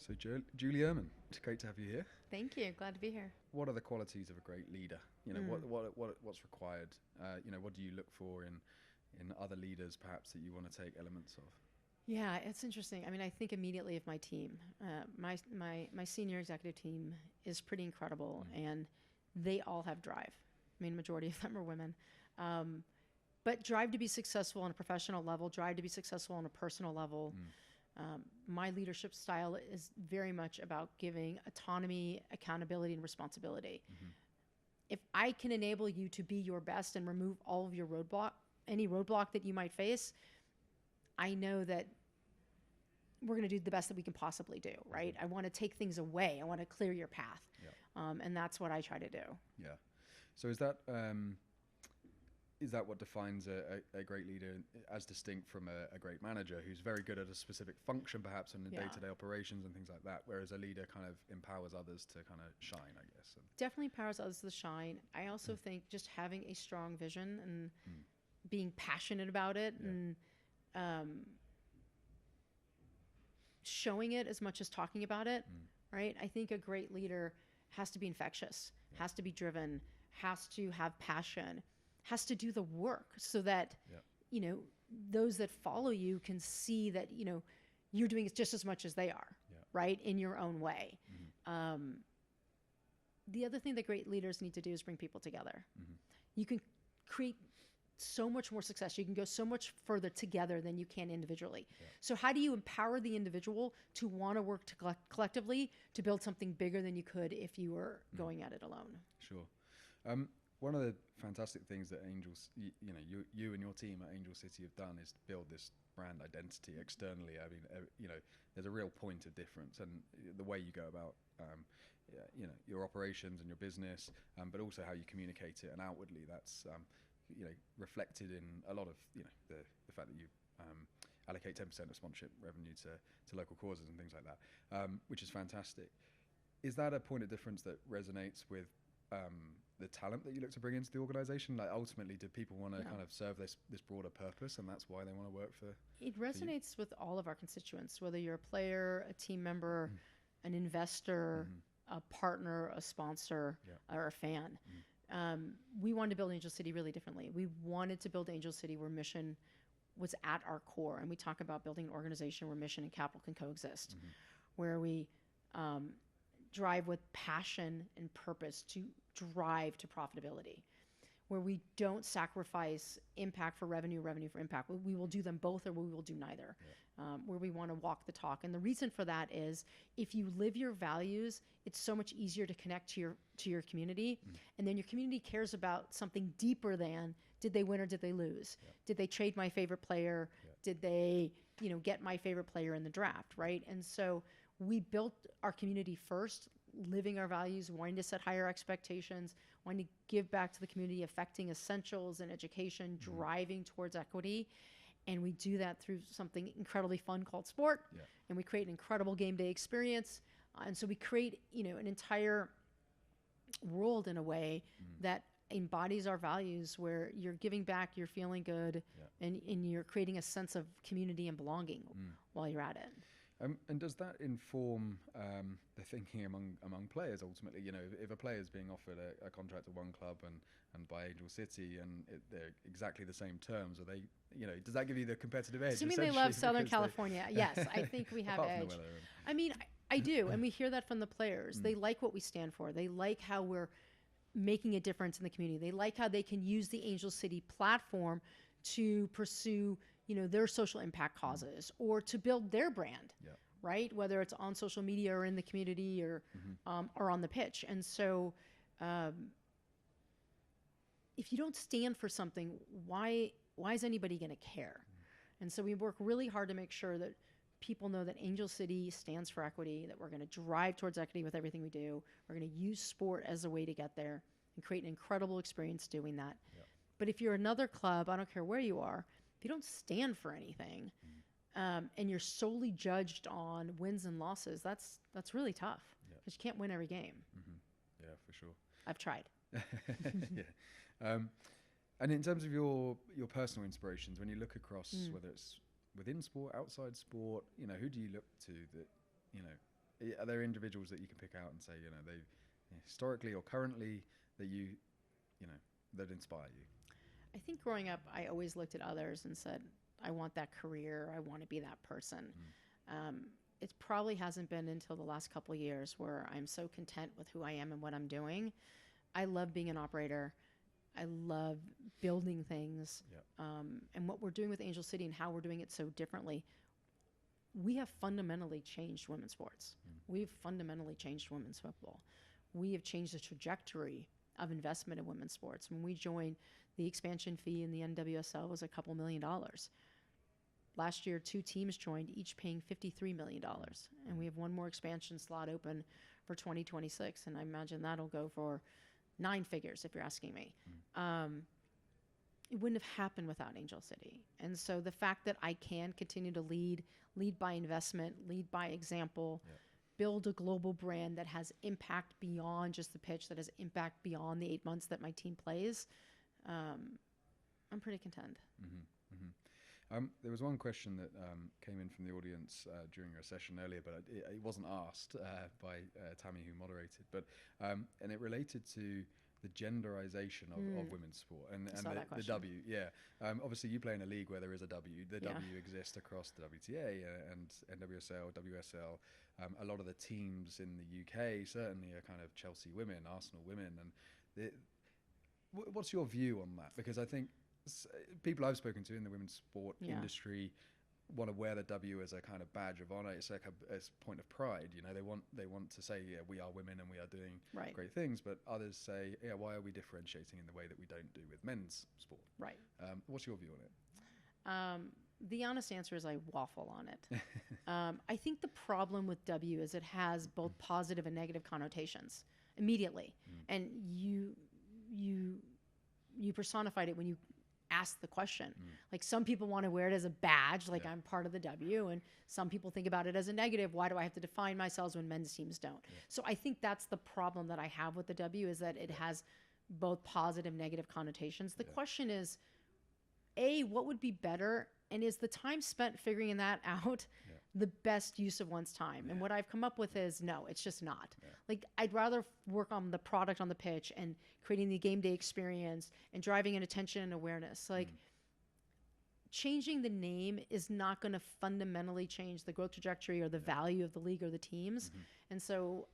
So Julie Uhrman, it's great to have you here. Thank you. Glad to be here. What are the qualities of a great leader? What's required? What do you look for in other leaders, perhaps, that you want to take elements of? Yeah, it's interesting. I mean, I think immediately of my team. My senior executive team is pretty incredible, and they all have drive. I mean, majority of them are women. But drive to be successful on a professional level, drive to be successful on a personal level. My leadership style is very much about giving autonomy, accountability, and responsibility. If I can enable you to be your best and remove all of your any roadblock that you might face, I know that we're going to do the best that we can possibly do, right? I want to take things away. I want to clear your path. And that's what I try to do. Yeah. So is that what defines a great leader as distinct from a great manager who's very good at a specific function, perhaps in the day-to-day operations and things like that, whereas a leader kind of empowers others to kind of shine, I guess? Definitely empowers others to shine. I also think just having a strong vision and being passionate about it and showing it as much as talking about it, right? I think a great leader has to be infectious, has to be driven, has to have passion, has to do the work so that, those that follow you can see that, you're doing it just as much as they are, right? In your own way. The other thing that great leaders need to do is bring people together. You can create so much more success. You can go so much further together than you can individually. So how do you empower the individual to want to work collectively to build something bigger than you could if you were going at it alone? Sure. One of the fantastic things that Angels, you and your team at Angel City have done is build this brand identity externally. I mean, there's a real point of difference, and the way you go about, your operations and your business, but also how you communicate it, and outwardly, that's reflected in a lot of the fact that you allocate 10% of sponsorship revenue to local causes and things like that, which is fantastic. Is that a point of difference that resonates with the talent that you look to bring into the organization? Like, ultimately, do people want to kind of serve this broader purpose, and that's why they want to work for? It resonates with all of our constituents, whether you're a player, a team member, an investor, a partner, a sponsor, or a fan. We wanted to build Angel City really differently. We wanted to build Angel City where mission was at our core, and we talk about building an organization where mission and capital can coexist, where we drive with passion and purpose to drive to profitability, where we don't sacrifice impact for revenue for impact. We will do them both, or we will do neither, where we want to walk the talk. And the reason for that is if you live your values, it's so much easier to connect to your community. And then your community cares about something deeper than, did they win or did they lose? Did they trade my favorite player? Did they, get my favorite player in the draft, right? And so we built our community first, living our values, wanting to set higher expectations, wanting to give back to the community, affecting essentials and education, driving towards equity. And we do that through something incredibly fun called sport. And we create an incredible game day experience. And so we create, an entire world in a way that embodies our values, where you're giving back, you're feeling good, and you're creating a sense of community and belonging while you're at it. And does that inform the thinking among players ultimately? If a player is being offered a contract at one club and by Angel City, and they're exactly the same terms, are they? Does that give you the competitive edge? Assuming they love Southern California, yes, I think we have edge. I mean, I do, and we hear that from the players. They like what we stand for. They like how we're making a difference in the community. They like how they can use the Angel City platform to pursue their social impact causes, or to build their brand, right? Whether it's on social media or in the community, or on the pitch. And so if you don't stand for something, why is anybody going to care? And so we work really hard to make sure that people know that Angel City stands for equity, that we're going to drive towards equity with everything we do. We're going to use sport as a way to get there and create an incredible experience doing that. But if you're another club, I don't care where you are, if you don't stand for anything, and you're solely judged on wins and losses, that's really tough, because you can't win every game. Yeah, for sure. I've tried. And in terms of your personal inspirations, when you look across, whether it's within sport, outside sport, who do you look to that are there individuals that you can pick out and say, they historically or currently that that inspire you? I think growing up, I always looked at others and said, I want that career. I want to be that person. It probably hasn't been until the last couple of years where I'm so content with who I am and what I'm doing. I love being an operator. I love building things. Yep. And what we're doing with Angel City and how we're doing it so differently, we have fundamentally changed women's sports. We've fundamentally changed women's football. We have changed the trajectory of investment in women's sports. When we joined, the expansion fee in the NWSL was a couple $1 million. Last year, 2 teams joined, each paying $53 million. And we have one more expansion slot open for 2026. And I imagine that'll go for 9 figures, if you're asking me. It wouldn't have happened without Angel City. And so the fact that I can continue to lead by investment, lead by example, build a global brand that has impact beyond just the pitch, that has impact beyond the 8 months that my team plays, I'm pretty content. There was one question that came in from the audience during our session earlier, but it wasn't asked by Tammy, who moderated. But and it related to the genderisation of women's sport and the W. Yeah, obviously you play in a league where there is a W. The W exists across the WTA and NWSL, WSL. A lot of the teams in the UK certainly are kind of Chelsea women, Arsenal women, and what's your view on that? Because I think people I've spoken to in the women's sport industry want to wear the W as a kind of badge of honor. It's like a point of pride. They want to say, we are women and we are doing great things. But others say, why are we differentiating in the way that we don't do with men's sport? Right. What's your view on it? The honest answer is I waffle on it. I think the problem with W is it has both positive and negative connotations immediately. And you personified it when you asked the question. Like, some people want to wear it as a badge, like I'm part of the W, and some people think about it as a negative. Why do I have to define myself when men's teams don't? So I think that's the problem that I have with the W, is that it has both positive and negative connotations. The question is, A, what would be better? And is the time spent figuring that out the best use of one's time? And what I've come up with is, no, it's just not. Like, I'd rather work on the product on the pitch and creating the game day experience and driving in attention and awareness. Like, changing the name is not going to fundamentally change the growth trajectory or the value of the league or the teams. And so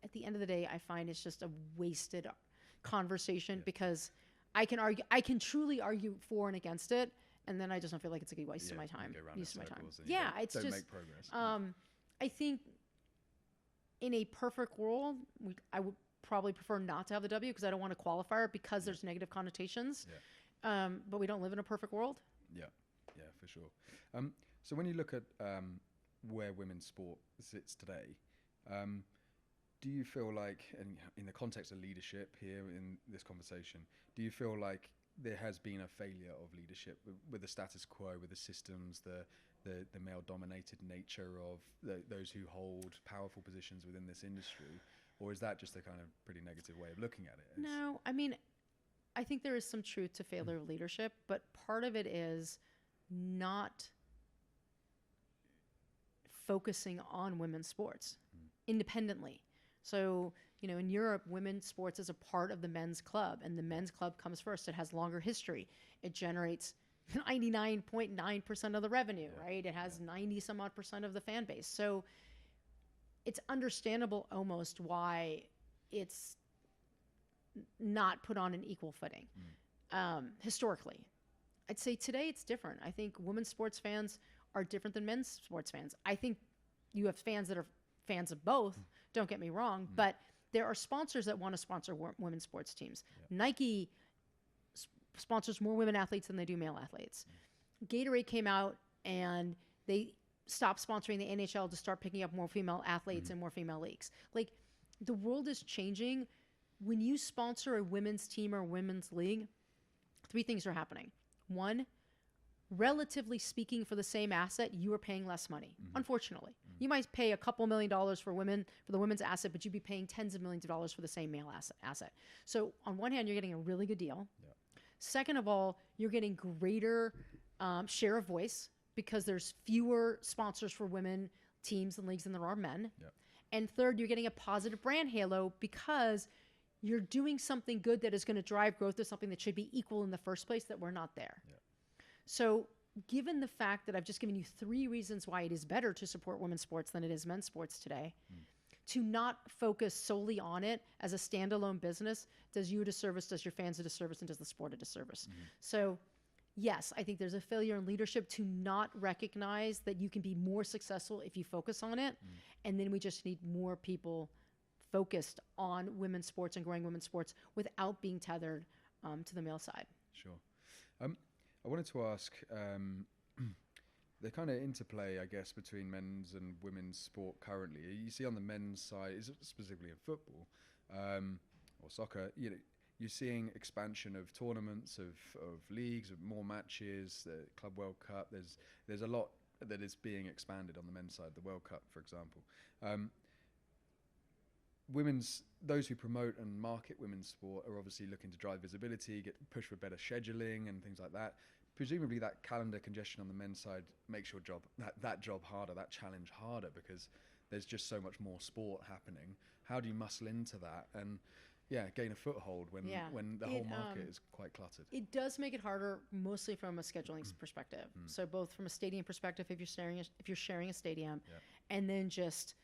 at the end of the day, I find it's just a wasted conversation because I can truly argue for and against it. And then I just don't feel like it's a good waste of my time. Use of my time. Yeah, it's just make progress. I think in a perfect world, I would probably prefer not to have the W, because I don't want to qualify it because there's negative connotations. But we don't live in a perfect world. Yeah, for sure. So when you look at where women's sport sits today, do you feel like, and in the context of leadership here in this conversation, do you feel like there has been a failure of leadership with the status quo, with the systems, the male-dominated nature of those who hold powerful positions within this industry? Or is that just a kind of pretty negative way of looking at it? No, I mean, I think there is some truth to failure of leadership, but part of it is not focusing on women's sports independently. So, in Europe, women's sports is a part of the men's club, and the men's club comes first. It has longer history. It generates 99.9% of the revenue, right? It has 90 some odd % of the fan base. So it's understandable almost why it's not put on an equal footing. Historically, I'd say today it's different. I think women's sports fans are different than men's sports fans. I think you have fans that are fans of both, don't get me wrong, but there are sponsors that want to sponsor women's sports teams. Nike sponsors more women athletes than they do male athletes. Gatorade came out and they stopped sponsoring the NHL to start picking up more female athletes and more female leagues. Like, the world is changing. When you sponsor a women's team or women's league, 3 things are happening. 1, relatively speaking, for the same asset, you are paying less money. Unfortunately, you might pay a couple $1 million for the women's asset, but you'd be paying tens of millions of dollars for the same male asset. So on one hand, you're getting a really good deal. Second of all, you're getting greater share of voice because there's fewer sponsors for women teams and leagues than there are men. And third, you're getting a positive brand halo because you're doing something good that is going to drive growth to something that should be equal in the first place that we're not there. Yeah. So given the fact that I've just given you 3 reasons why it is better to support women's sports than it is men's sports today, to not focus solely on it as a standalone business does you a disservice, does your fans a disservice, and does the sport a disservice. So yes, I think there's a failure in leadership to not recognize that you can be more successful if you focus on it. And then we just need more people focused on women's sports and growing women's sports without being tethered to the male side. Sure. I wanted to ask the kind of interplay, I guess, between men's and women's sport currently. You see on the men's side, is it specifically in football or soccer, you're seeing expansion of tournaments, of leagues, of more matches, the Club World Cup. There's a lot that is being expanded on the men's side, the World Cup, for example. Those who promote and market women's sport are obviously looking to drive visibility, push for better scheduling and things like that. Presumably that calendar congestion on the men's side makes your job, that job harder, that challenge harder, because there's just so much more sport happening. How do you muscle into that and gain a foothold when the whole market is quite cluttered? It does make it harder, mostly from a scheduling perspective. So both from a stadium perspective, if you're sharing a stadium, and then just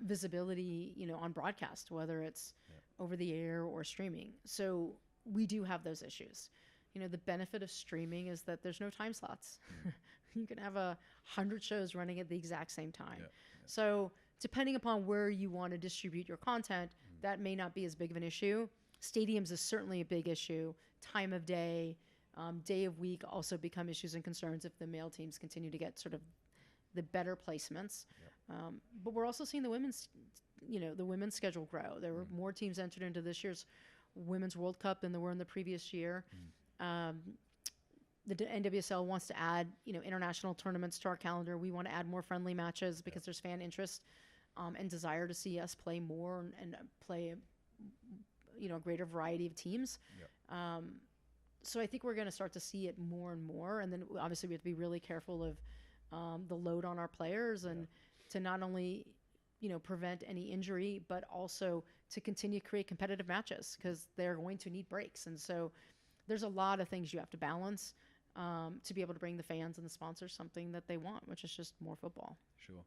visibility, on broadcast, whether it's over the air or streaming. So we do have those issues. The benefit of streaming is that there's no time slots. You can have 100 shows running at the exact same time. So depending upon where you want to distribute your content, that may not be as big of an issue. Stadiums is certainly a big issue. Time of day, day of week also become issues and concerns if the male teams continue to get sort of the better placements. But we're also seeing the women's schedule grow. There were more teams entered into this year's Women's World Cup than there were in the previous year. The NWSL wants to add, international tournaments to our calendar. We want to add more friendly matches because there's fan interest and desire to see us play more and play, a greater variety of teams. So I think we're going to start to see it more and more. And then obviously we have to be really careful of the load on our players and to not only, prevent any injury, but also to continue to create competitive matches because they're going to need breaks. And so there's a lot of things you have to balance to be able to bring the fans and the sponsors something that they want, which is just more football. Sure.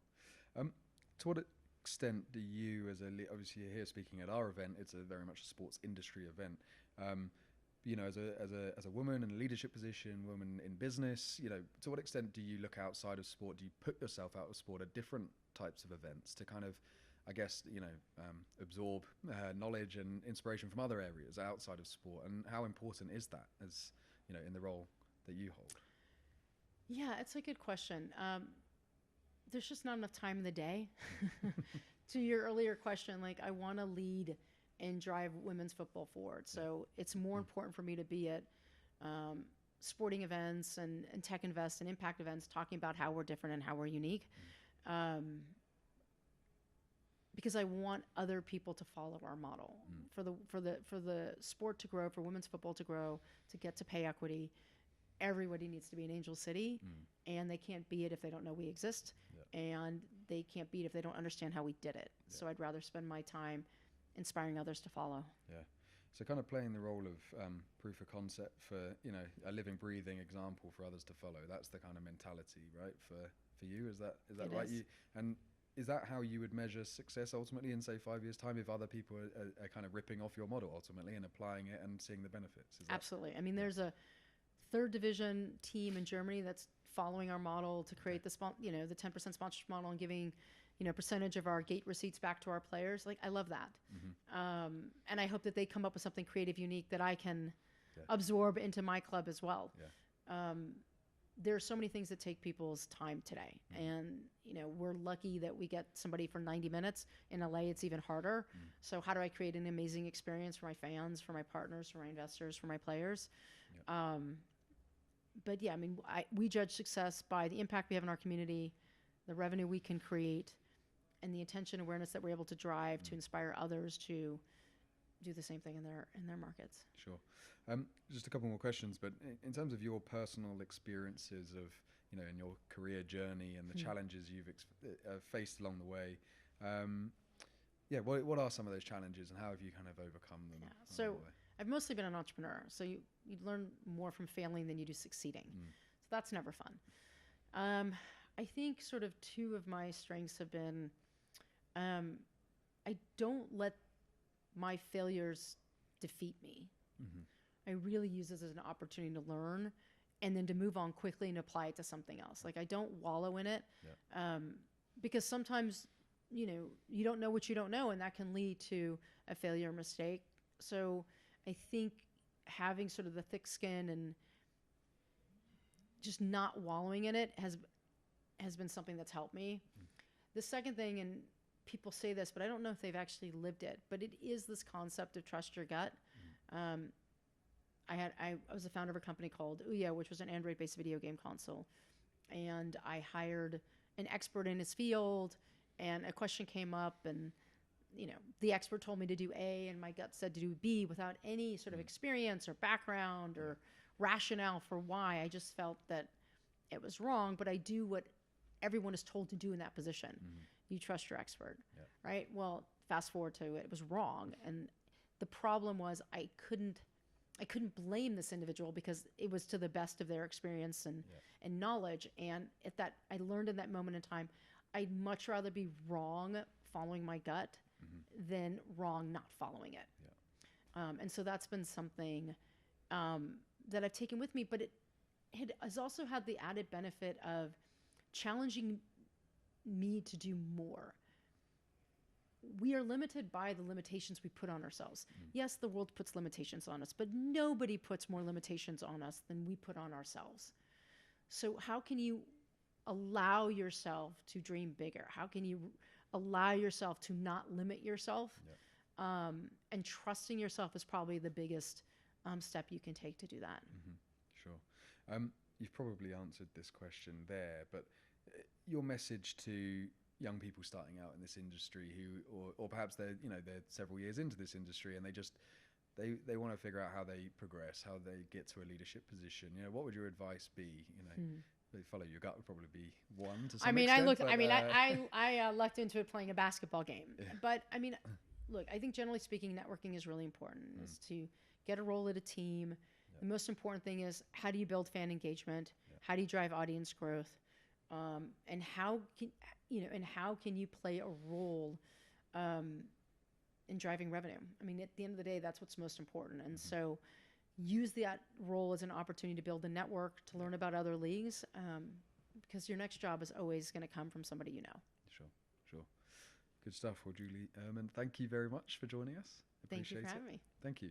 To what extent do you, obviously you're here speaking at our event, it's very much a sports industry event. As a woman in a leadership position, woman in business, to what extent do you look outside of sport? Do you put yourself out of sport at different types of events to kind of, I guess, absorb knowledge and inspiration from other areas outside of sport? And how important is that as, in the role that you hold? Yeah, it's a good question. There's just not enough time in the day. To your earlier question, I want to lead and drive women's football forward. So it's more important for me to be at sporting events and tech invest and impact events talking about how we're different and how we're unique. Because I want other people to follow our model for the sport to grow, for women's football to grow, to get to pay equity. Everybody needs to be in Angel City, and they can't be it if they don't know we exist, and they can't be it if they don't understand how we did it. So I'd rather spend my time inspiring others to follow. Yeah. So kind of playing the role of proof of concept for, a living, breathing example for others to follow. That's the kind of mentality, right? For you, is that right? Is that how you would measure success ultimately in, say, 5 years' time, if other people are kind of ripping off your model ultimately and applying it and seeing the benefits? Absolutely. I mean, there's a third division team in Germany that's following our model to create the 10% sponsorship model and giving, percentage of our gate receipts back to our players. I love that. And I hope that they come up with something creative, unique that I can absorb into my club as well. There are so many things that take people's time today. And, we're lucky that we get somebody for 90 minutes. In LA, it's even harder. So how do I create an amazing experience for my fans, for my partners, for my investors, for my players? But yeah, I mean, we judge success by the impact we have in our community, the revenue we can create, and the attention awareness that we're able to drive to inspire others to do the same thing in their markets. Sure. Just a couple more questions, but in terms of your personal experiences of, in your career journey and the challenges you've faced along the way, Yeah, what are some of those challenges, and how have you kind of overcome them? Yeah. So I've mostly been an entrepreneur, so you learn more from failing than you do succeeding. So that's never fun. I think sort of two of my strengths have been, I don't let my failures defeat me. I really use this as an opportunity to learn and then to move on quickly and apply it to something else. Like I don't wallow in it, because sometimes, you don't know what you don't know, and that can lead to a failure or mistake. So I think having sort of the thick skin and just not wallowing in it has been something that's helped me. The second thing, and people say this, but I don't know if they've actually lived it, but it is this concept of trust your gut. I was a founder of a company called Ouya, which was an Android-based video game console. And I hired an expert in his field, and a question came up, and the expert told me to do A, and my gut said to do B without any sort of experience or background or rationale for why. I just felt that it was wrong, but I do what everyone is told to do in that position. You trust your expert, right? Well, fast forward to it was wrong, and the problem was I couldn't blame this individual because it was to the best of their experience and knowledge. And I learned in that moment in time, I'd much rather be wrong following my gut than wrong not following it. And so that's been something that I've taken with me, but it has also had the added benefit of challenging me to do more. We are limited by the limitations we put on ourselves. Yes, the world puts limitations on us, but nobody puts more limitations on us than we put on ourselves. So how can you allow yourself to dream bigger? How can you allow yourself to not limit yourself? And trusting yourself is probably the biggest step you can take to do that. Sure. You've probably answered this question there, but your message to young people starting out in this industry or perhaps they're several years into this industry and they want to figure out how they progress, how they get to a leadership position. What would your advice be? Follow your gut would probably be one to some extent. I lucked into it playing a basketball game. But look, I think generally speaking, networking is really important. Is to get a role at a team. The most important thing is how do you build fan engagement? How do you drive audience growth? And how can you play a role in driving revenue? At the end of the day, that's what's most important. And so use that role as an opportunity to build a network, to learn about other leagues, because your next job is always going to come from somebody you know. Sure. Good stuff. Well, Julie Uhrman, thank you very much for joining us. Thank you for having me. Thank you.